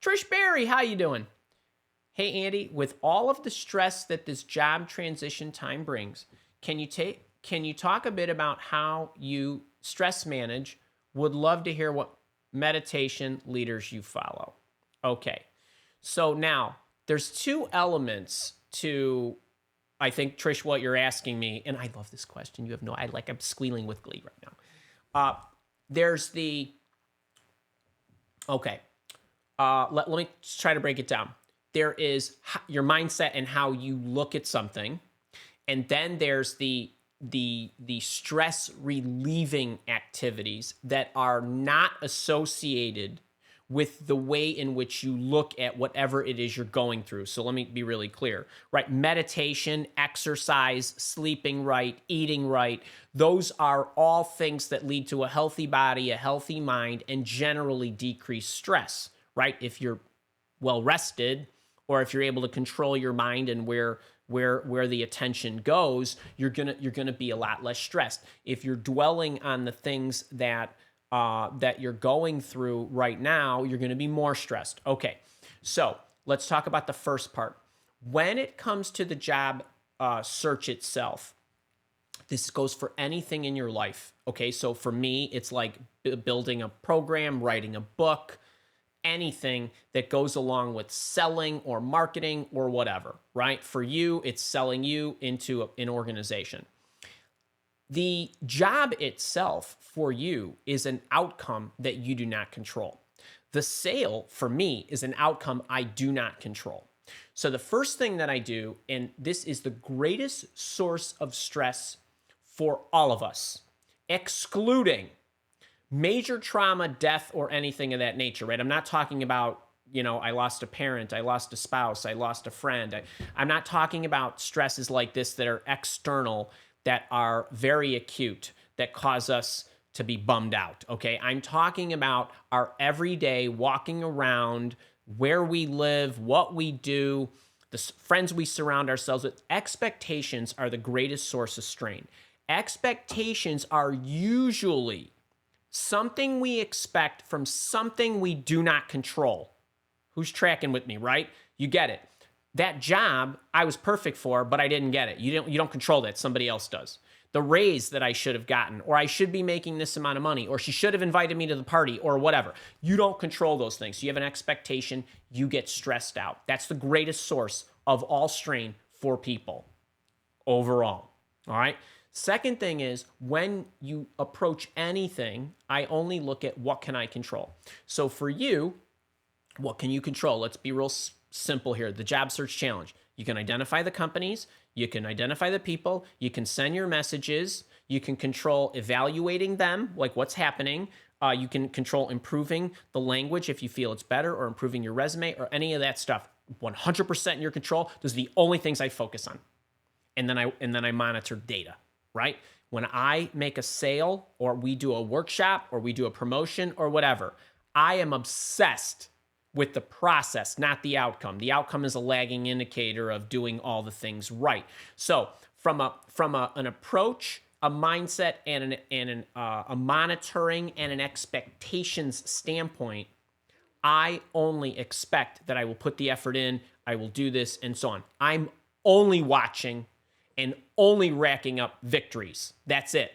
Trish Berry, how you doing? Hey Andy, with all of the stress that this job transition time brings, can you talk a bit about how you stress manage? Would love to hear what meditation leaders you follow. Okay. So now there's two elements to I think Trish what you're asking me, and I love this question. You have no I'm squealing with glee right now. There's the okay. Let me try to break it down. There is your mindset and how you look at something, and then there's the stress relieving activities that are not associated with the way in which you look at whatever it is you're going through. So let me be really clear, right? Meditation, exercise, sleeping right, eating right, those are all things that lead to a healthy body, a healthy mind, and generally decrease stress, right? If you're well rested, or if you're able to control your mind and where the attention goes, you're gonna be a lot less stressed. If you're dwelling on the things that you're going through right now, you're gonna be more stressed. Okay, so let's talk about the first part. When it comes to the job search itself, this goes for anything in your life. Okay, so for me, it's like building a program, writing a book, anything that goes along with selling or marketing or whatever, right? For you, it's selling you into an organization. The job itself for you is an outcome that you do not control. The sale for me is an outcome I do not control. So the first thing that I do, and this is the greatest source of stress for all of us, excluding major trauma, death, or anything of that nature, right? I'm not talking about, I lost a parent, I lost a spouse, I lost a friend. I'm not talking about stresses like this that are external, that are very acute, that cause us to be bummed out, okay? I'm talking about our everyday walking around, where we live, what we do, the friends we surround ourselves with. Expectations are the greatest source of strain. Expectations are usually something we expect from something we do not control. Who's tracking with me, right? You get it. That job I was perfect for, but I didn't get it. You don't control that. Somebody else does. The raise that I should have gotten, or I should be making this amount of money, or she should have invited me to the party, or whatever. You don't control those things. So you have an expectation, you get stressed out. That's the greatest source of all strain for people overall. All right? Second thing is, when you approach anything, I only look at what can I control. So for you, what can you control? Let's be real simple here. The job search challenge. You can identify the companies, you can identify the people, you can send your messages, you can control evaluating them, like what's happening. You can control improving the language if you feel it's better, or improving your resume, or any of that stuff. 100% in your control. Those are the only things I focus on. And then I monitor data. Right? When I make a sale, or we do a workshop, or we do a promotion, or whatever, I am obsessed with the process, not the outcome. The outcome is a lagging indicator of doing all the things right. So from an approach, a mindset, and a monitoring and an expectations standpoint, I only expect that I will put the effort in, I will do this, and so on. I'm only watching and only racking up victories. That's it.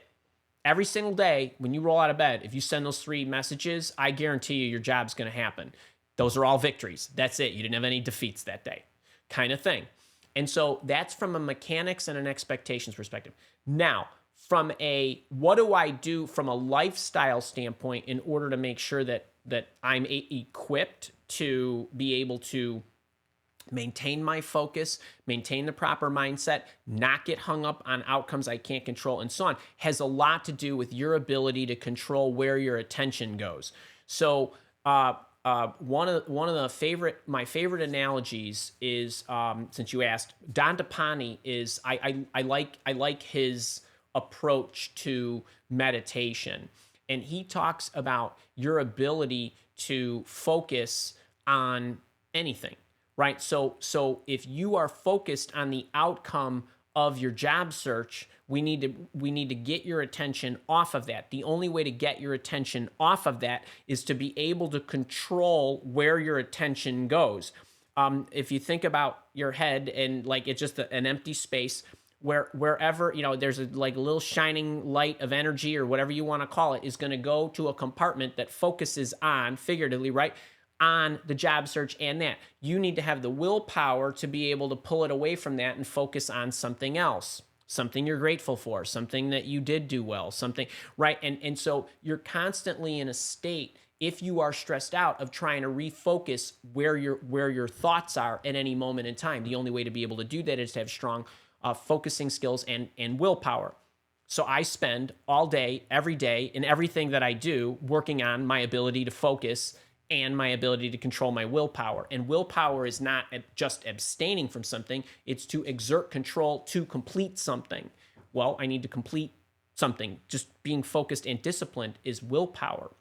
Every single day when you roll out of bed, if you send those 3 messages, I guarantee you your job's going to happen. Those are all victories. That's it. You didn't have any defeats that day, kind of thing. And so that's from a mechanics and an expectations perspective. Now, from a what do I do from a lifestyle standpoint in order to make sure that I'm equipped to be able to maintain my focus, maintain the proper mindset, not get hung up on outcomes I can't control, and so on, has a lot to do with your ability to control where your attention goes. So one of my favorite analogies is, since you asked, Don DePani is I like his approach to meditation, and he talks about your ability to focus on anything. Right? So if you are focused on the outcome of your job search, We need to get your attention off of that. The only way to get your attention off of that is to be able to control where your attention goes. If you think about your head and like it's just an empty space, wherever there's a little shining light of energy or whatever you want to call it is going to go to a compartment that focuses on, figuratively, right, on the job search. And that you need to have the willpower to be able to pull it away from that and focus on something else, something you're grateful for, something that you did do well, something, right? And so you're constantly in a state, if you are stressed out, of trying to refocus where your thoughts are at any moment in time. The only way to be able to do that is to have strong focusing skills and willpower. So I spend all day, every day, in everything that I do, working on my ability to focus and my ability to control my willpower. And willpower is not just abstaining from something, it's to exert control to complete something. Well, I need to complete something. Just being focused and disciplined is willpower.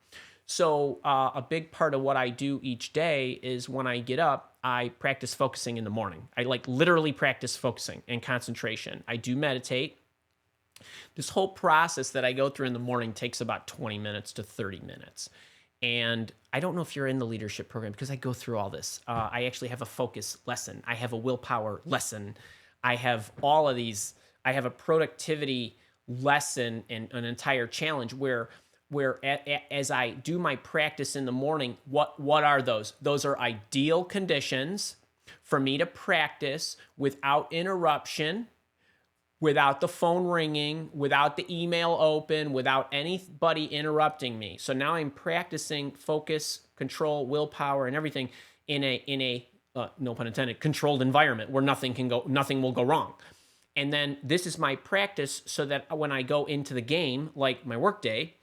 So a big part of what I do each day is when I get up, I practice focusing in the morning. I literally practice focusing and concentration. I do meditate. This whole process that I go through in the morning takes about 20 minutes to 30 minutes. And I don't know if you're in the leadership program because I go through all this. I actually have a focus lesson. I have a willpower lesson. I have all of these. I have a productivity lesson and an entire challenge where as I do my practice in the morning, what are those? Those are ideal conditions for me to practice without interruption, without the phone ringing, without the email open, without anybody interrupting me. So now I'm practicing focus, control, willpower, and everything in a no pun intended, controlled environment where nothing will go wrong. And then this is my practice so that when I go into the game, like my work day,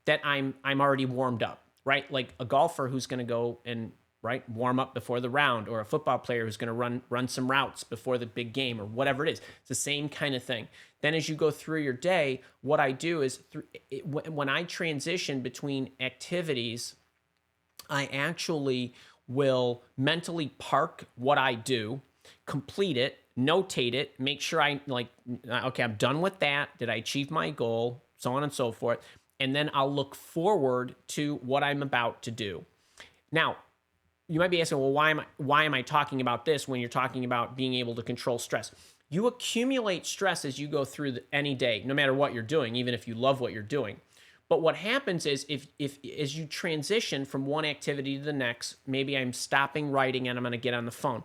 that I'm already warmed up, right? Like a golfer who's going to go and warm up before the round, or a football player who's going to run some routes before the big game, or whatever it is. It's the same kind of thing. Then as you go through your day, what I do is when I transition between activities, I actually will mentally park what I do, complete it, notate it, make sure okay, I'm done with that. Did I achieve my goal? So on and so forth. And then I'll look forward to what I'm about to do. Now, you might be asking, well, why am I talking about this when you're talking about being able to control stress? You accumulate stress as you go through any day, no matter what you're doing, even if you love what you're doing. But what happens is if as you transition from one activity to the next, maybe I'm stopping writing and I'm going to get on the phone.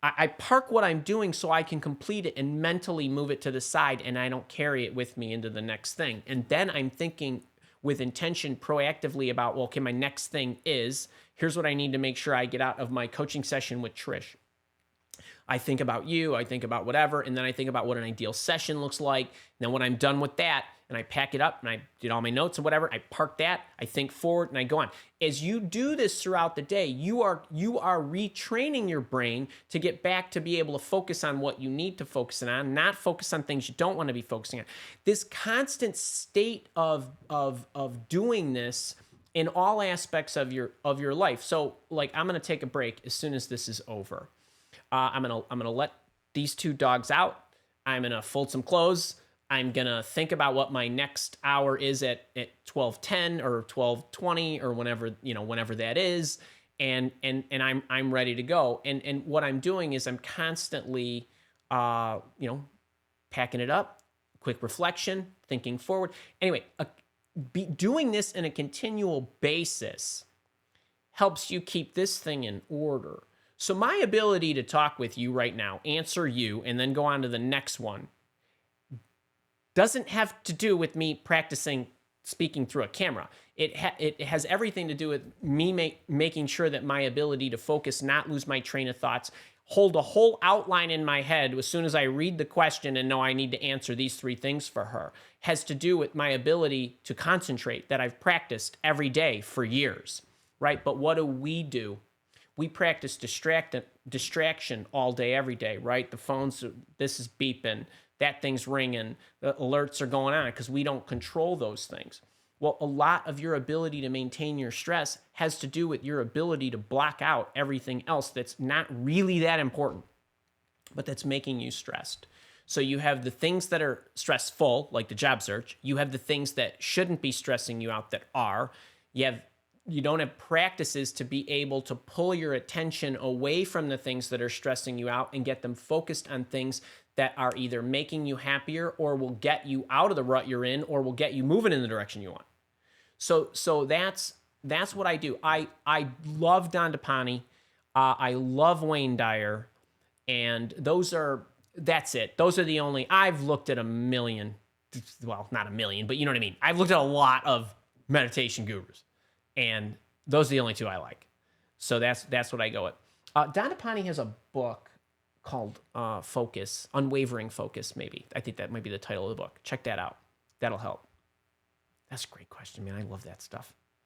I park what I'm doing so I can complete it and mentally move it to the side, and I don't carry it with me into the next thing. And then I'm thinking with intention proactively about, well, okay, my next thing is, here's what I need to make sure I get out of my coaching session with Trish. I think about you, I think about whatever, and then I think about what an ideal session looks like. And then when I'm done with that, and I pack it up and I did all my notes and whatever, I park that, I think forward, and I go on. As you do this throughout the day, you are retraining your brain to get back to be able to focus on what you need to focus on, not focus on things you don't want to be focusing on. This constant state of doing this in all aspects of your life. So, I'm going to take a break as soon as this is over. I'm gonna let these two dogs out. I'm gonna fold some clothes. I'm gonna think about what my next hour is at 12:10 or 12:20 or whenever that is, and I'm ready to go. And what I'm doing is I'm constantly packing it up, quick reflection, thinking forward. Anyway, doing this in a continual basis helps you keep this thing in order. So my ability to talk with you right now, answer you, and then go on to the next one doesn't have to do with me practicing speaking through a camera. It has everything to do with me making sure that my ability to focus, not lose my train of thoughts, hold a whole outline in my head as soon as I read the question and know I need to answer these three things for her, has to do with my ability to concentrate that I've practiced every day for years, right? But what do? We practice distraction all day, every day, right? The phone's, this is beeping, that thing's ringing, the alerts are going on because we don't control those things. Well, a lot of your ability to maintain your stress has to do with your ability to block out everything else that's not really that important, but that's making you stressed. So you have the things that are stressful, like the job search. You have the things that shouldn't be stressing you out that are. You don't have practices to be able to pull your attention away from the things that are stressing you out and get them focused on things that are either making you happier or will get you out of the rut you're in or will get you moving in the direction you want. So that's what I do. I love Don DePani. I love Wayne Dyer, and that's it. Those are the only. I've looked at a million. Well, not a million, but you know what I mean. I've looked at a lot of meditation gurus, and those are the only two I like. So that's what I go with. Don DePani has a book called Focus, Unwavering Focus, maybe. I think that might be the title of the book. Check that out. That'll help. That's a great question, man. I love that stuff.